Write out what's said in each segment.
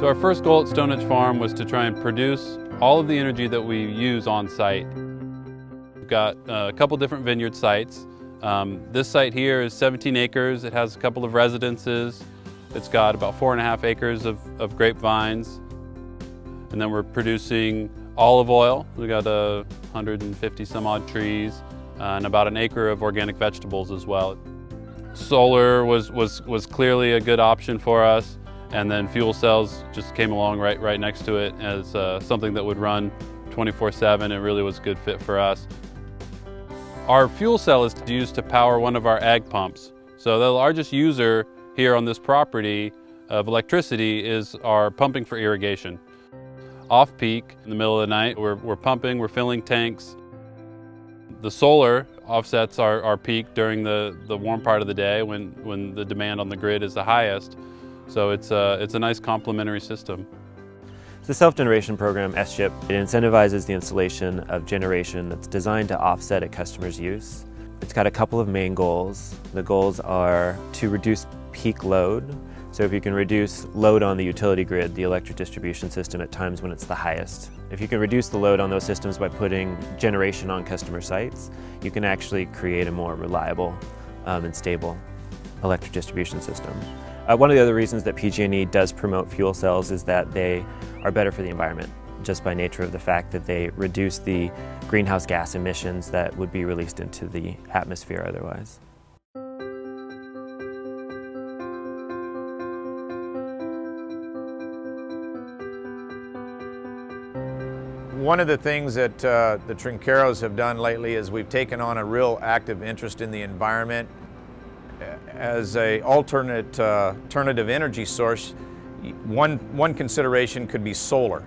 So our first goal at Stonehenge Farm was to try and produce all of the energy that we use on site. We've got a couple different vineyard sites. This site here is 17 acres. It has a couple of residences. It's got about 4.5 acres of grapevines. And then we're producing olive oil. We got 150 some odd trees and about an acre of organic vegetables as well. Solar was clearly a good option for us, and then fuel cells just came along right next to it as something that would run 24/7. It really was a good fit for us. Our fuel cell is used to power one of our ag pumps. So the largest user here on this property of electricity is our pumping for irrigation. Off-peak, in the middle of the night, we're pumping, we're filling tanks. The solar offsets our peak during the warm part of the day when the demand on the grid is the highest. So it's a nice complementary system. The self-generation program, SGEP, it incentivizes the installation of generation that's designed to offset a customer's use. It's got a couple of main goals. The goals are to reduce peak load. So if you can reduce load on the utility grid, the electric distribution system at times when it's the highest. If you can reduce the load on those systems by putting generation on customer sites, you can actually create a more reliable and stable electric distribution system. One of the other reasons that PG&E does promote fuel cells is that they are better for the environment, just by nature of the fact that they reduce the greenhouse gas emissions that would be released into the atmosphere otherwise. One of the things that the Trincheros have done lately is we've taken on a real active interest in the environment. As an alternative energy source, one consideration could be solar.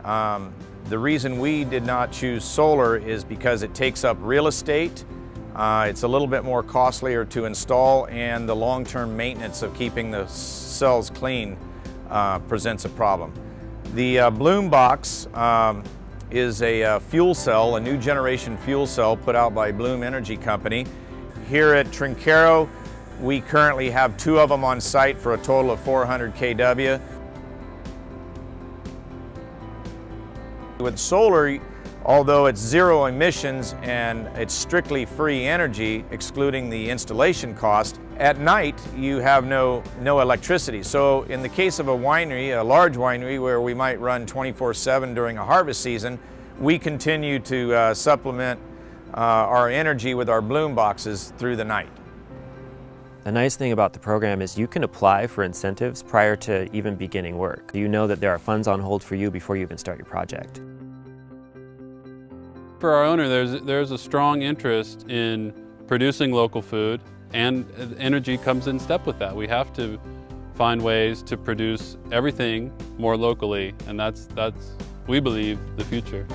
The reason we did not choose solar is because it takes up real estate, it's a little bit more costlier to install, and the long-term maintenance of keeping the cells clean presents a problem. The Bloom box is a fuel cell, a new generation fuel cell put out by Bloom Energy Company. Here at Trinchero, we currently have 2 of them on site for a total of 400 kW. With solar, although it's zero emissions and it's strictly free energy, excluding the installation cost, at night you have no electricity. So in the case of a winery, a large winery where we might run 24/7 during a harvest season, we continue to supplement our energy with our Bloom boxes through the night. The nice thing about the program is you can apply for incentives prior to even beginning work. You know that there are funds on hold for you before you even start your project. For our owner, there's a strong interest in producing local food, and energy comes in step with that. We have to find ways to produce everything more locally, and that's we believe, the future.